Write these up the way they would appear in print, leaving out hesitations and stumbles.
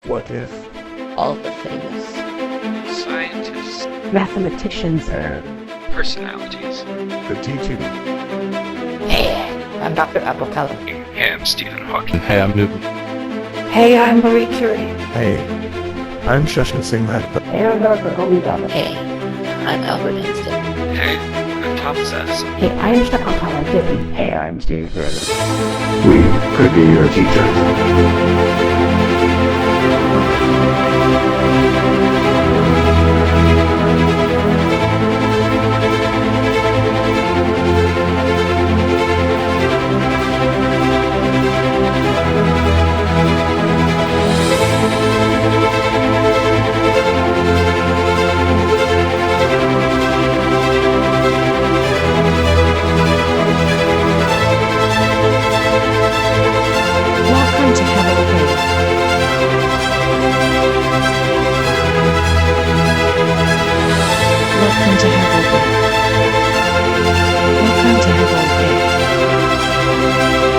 What if? All the famous scientists, mathematicians, personalities. The teaching. Hey, I'm Dr. Apocalypse. Hey, I'm Stephen Hawking. Hey, I'm Newton. Hey, I'm Marie Curie. Hey, I'm Shashan Singh Mehta. Hey, I'm Dr. Holy Dada. Hey, I'm Albert Einstein. Hey, I'm Thomas Edison. Hey, I'm Stefan Kalantipi. Hey, I'm Steve Curtis. We could be your teachers. Welcome to Hevolve AI. Welcome to Hevolve AI. Welcome to Hevolve AI.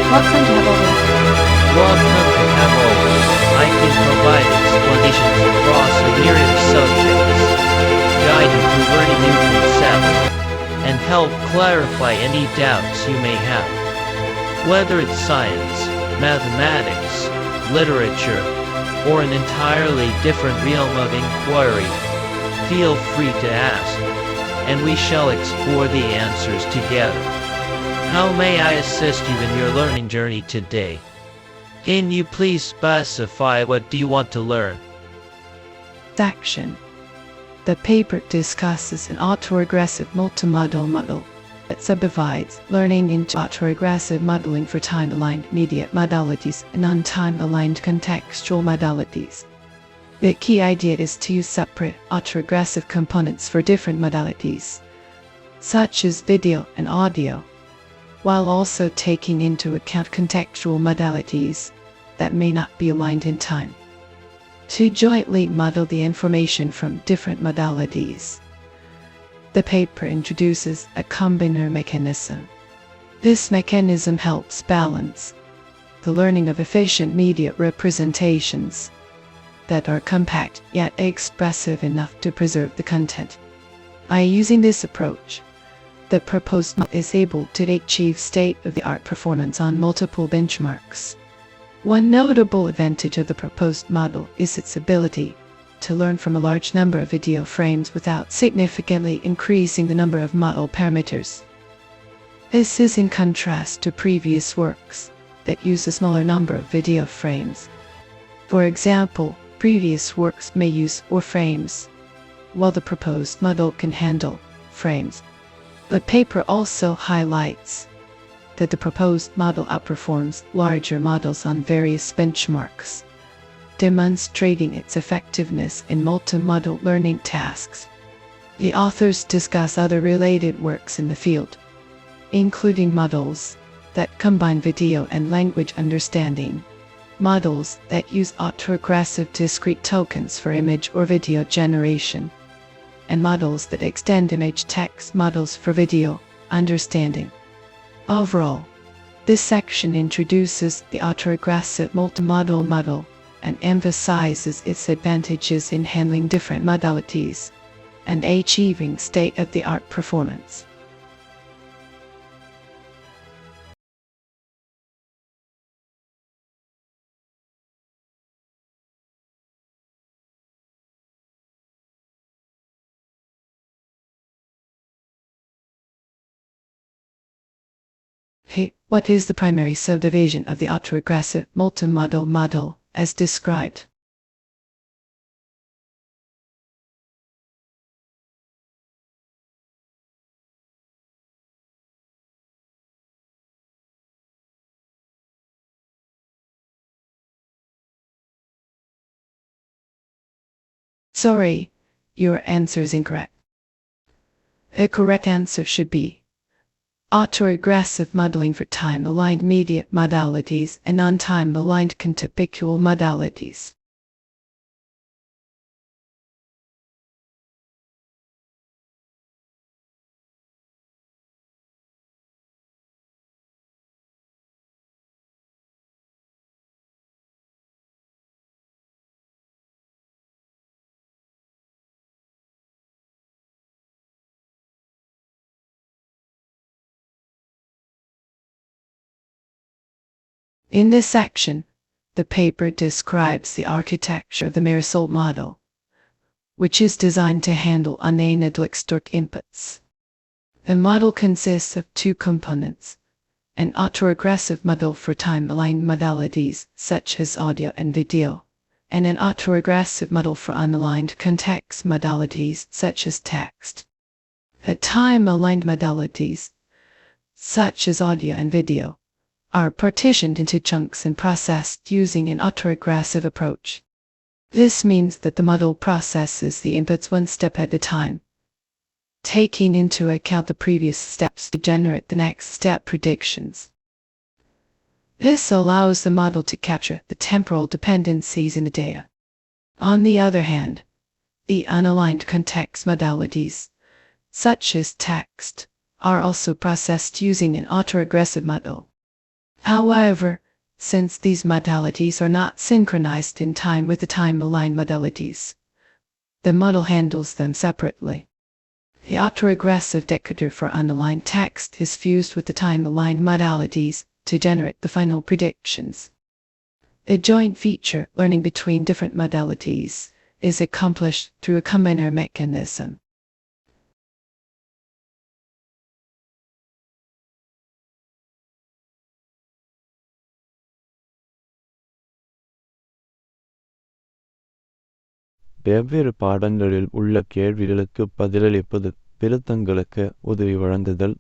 Welcome to Hevolve AI. Welcome to Hevolve. I can provide explanations across a myriad of subjects, guide you through learning new concepts, and help clarify any doubts you may have. Whether it's science, mathematics, literature, or an entirely different realm of inquiry, feel free to ask, and we shall explore the answers together. How may I assist you in your learning journey today? Can you please specify what do you want to learn? Section. The paper discusses an autoregressive multimodal model that subdivides learning into autoregressive modeling for time-aligned media modalities and non-time-aligned contextual modalities. The key idea is to use separate autoregressive components for different modalities, such as video and audio, while also taking into account contextual modalities that may not be aligned in time, to jointly model the information from different modalities. The paper introduces a combiner mechanism. This mechanism helps balance the learning of efficient media representations that are compact yet expressive enough to preserve the content. By using this approach, the proposed model is able to achieve state-of-the-art performance on multiple benchmarks. One notable advantage of the proposed model is its ability to learn from a large number of video frames without significantly increasing the number of model parameters. This is in contrast to previous works that use a smaller number of video frames. For example, previous works may use 4 frames, while the proposed model can handle frames. The paper also highlights that the proposed model outperforms larger models on various benchmarks, demonstrating its effectiveness in multimodal learning tasks. The authors discuss other related works in the field, including models that combine video and language understanding, models that use autoregressive discrete tokens for image or video generation, and models that extend image-text models for video understanding. Overall, this section introduces the autoregressive multimodal model and emphasizes its advantages in handling different modalities and achieving state-of-the-art performance. Hey, what is the primary subdivision of the autoregressive multimodal model as described? Sorry, your answer is incorrect. The correct answer should be autoregressive modeling for time-aligned media modalities and non-time-aligned contextual modalities. In this section, the paper describes the architecture of the Mirasol model, which is designed to handle unanalytic inputs. The model consists of two components: an autoregressive model for time-aligned modalities such as audio and video, and an autoregressive model for unaligned context modalities such as text. The time-aligned modalities, such as audio and video, are partitioned into chunks and processed using an autoregressive approach. This means that the model processes the inputs one step at a time, taking into account the previous steps to generate the next step predictions. This allows the model to capture the temporal dependencies in the data. On the other hand, the unaligned context modalities, such as text, are also processed using an autoregressive model. However, since these modalities are not synchronized in time with the time-aligned modalities, the model handles them separately. The autoregressive decoder for unaligned text is fused with the time-aligned modalities to generate the final predictions. A joint feature learning between different modalities is accomplished through a combiner mechanism. வெவ்வேறு பாடங்களில் உள்ள கேள்விகளுக்கு பதிலளிப்பது, திருத்தங்களுக்கு உதவி வழங்குதல்,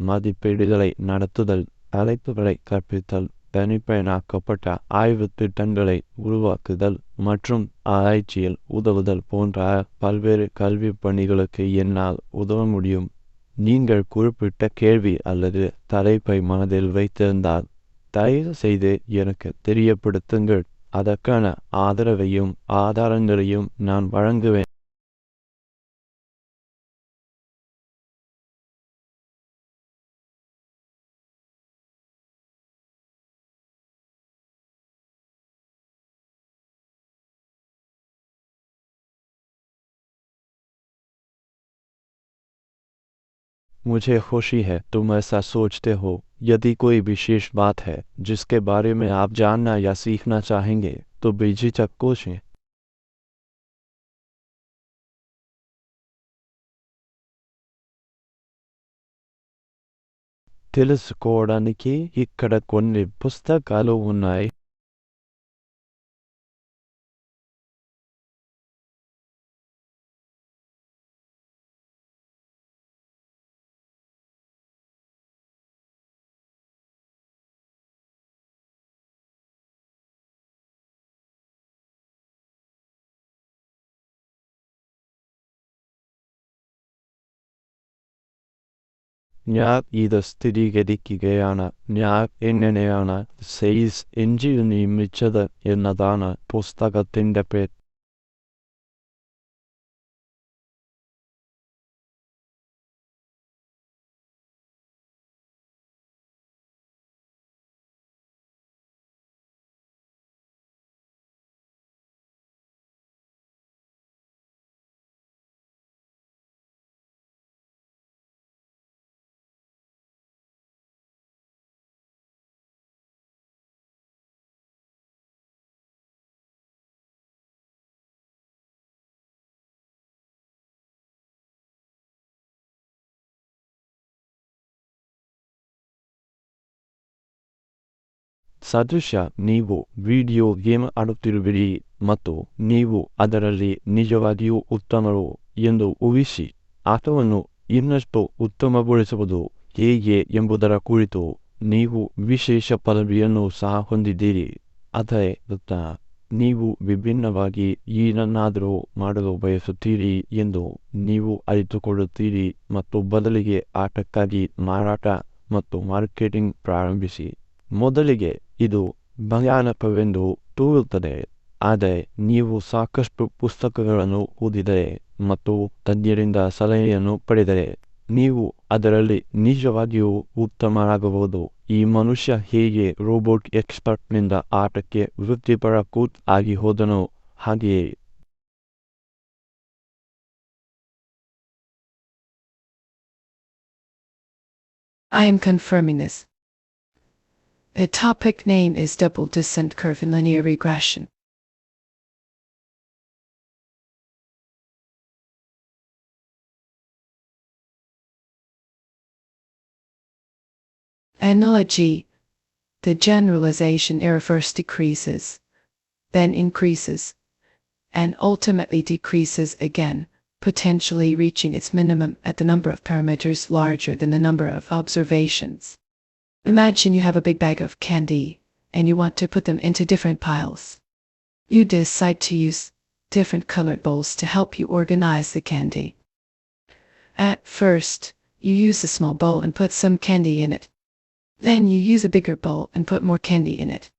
மதிப்பீடுகளை நடத்துதல், தலைப்புகளை கற்பித்தல், தனிப்பயனாக்கப்பட்ட ஆய்வுத் திட்டங்களை உருவாக்குதல் மற்றும் ஆராய்ச்சியில் உதவுதல் போன்ற பல்வேறு கல்விப் பணிகளுக்கு என்னால் உதவ முடியும். நீங்கள் குறிப்பிட்ட கேள்வி அல்லது தலைப்பை மனதில் வைத்திருந்தால் தயவு செய்து எனக்கு தெரியப்படுத்துங்கள். அதற்கான ஆதரவையும் ஆதாரங்களையும் நான் வழங்குவேன். मुझे खुशी है तुम ऐसा सोचते हो। यदि कोई विशेष बात है जिसके बारे में आप जानना या सीखना चाहेंगे तो बेझिझक पूछें। తెలుసుకోవడానికి ఇక్కడ కొన్ని పుస్తకాలు ఉన్నాయి. ഞാൻ ഇത് സ്ഥിരീകരിക്കുകയാണ്. ഞാൻ എങ്ങനെയാണ് സെയിൽസ് എഞ്ചിൻ നിർമ്മിച്ചത് എന്നതാണ് പുസ്തകത്തിൻ്റെ പേര്. ಸದೃಶ ನೀವು ವಿಡಿಯೋ ಗೇಮ್ ಆಡುತ್ತಿರುವಿರಿ ಮತ್ತು ನೀವು ಅದರಲ್ಲಿ ನಿಜವಾಗಿಯೂ ಉತ್ತಮರು ಎಂದು ಊಹಿಸಿ ಆಟವನ್ನು ಇನ್ನಷ್ಟು ಉತ್ತಮಗೊಳಿಸುವುದು ಹೇಗೆ ಎಂಬುದರ ಕುರಿತು ನೀವು ವಿಶೇಷ ಪದವಿಯನ್ನು ಸಹ ಹೊಂದಿದ್ದೀರಿ. ಅದರ ನೀವು ವಿಭಿನ್ನವಾಗಿ ಏನನ್ನಾದರೂ ಮಾಡಲು ಬಯಸುತ್ತೀರಿ ಎಂದು ನೀವು ಅರಿತುಕೊಳ್ಳುತ್ತೀರಿ ಮತ್ತು ಬದಲಿಗೆ ಆಟಕ್ಕಾಗಿ ಮಾರಾಟ ಮತ್ತು ಮಾರ್ಕೆಟಿಂಗ್ ಪ್ರಾರಂಭಿಸಿ. ಮೊದಲಿಗೆ ಇದು ಭಯಾನಕವೆಂದು ತೋರುತ್ತದೆ, ಆದರೆ ನೀವು ಸಾಕಷ್ಟು ಪುಸ್ತಕಗಳನ್ನು ಓದಿದರೆ ಮತ್ತು ತಜ್ಞರಿಂದ ಸಲಹೆಯನ್ನು ಪಡೆದರೆ ನೀವು ಅದರಲ್ಲಿ ನಿಜವಾಗಿಯೂ ಉತ್ತಮರಾಗಬಹುದು. ಈ ಮನುಷ್ಯ ಹೇಗೆ ರೋಬೋಟ್ ಎಕ್ಸ್ಪರ್ಟ್ನಿಂದ ಆಟಕ್ಕೆ ವೃತ್ತಿಪರ ಕೋಚ್ ಆಗಿ ಹೋದನೋ ಹಾಗೆಯೇ. I am confirming this. The topic name is double descent curve in linear regression. Analogy. The generalization error first decreases, then increases, and ultimately decreases again, potentially reaching its minimum at the number of parameters larger than the number of observations. Imagine you have a big bag of candy, and you want to put them into different piles. You decide to use different colored bowls to help you organize the candy. At first, you use a small bowl and put some candy in it. Then you use a bigger bowl and put more candy in it.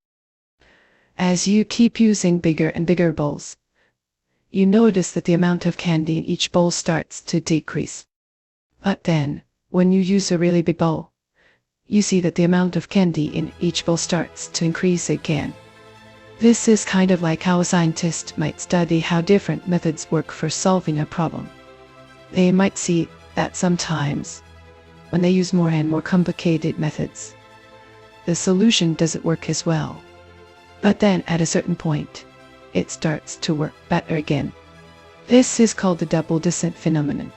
As you keep using bigger and bigger bowls, you notice that the amount of candy in each bowl starts to decrease. But then, when you use a really big bowl, you see that the amount of candy in each bowl starts to increase again. This is kind of like how a scientist might study how different methods work for solving a problem. They might see that sometimes, when they use more and more complicated methods, the solution doesn't work as well. But then at a certain point, it starts to work better again. This is called the double descent phenomenon.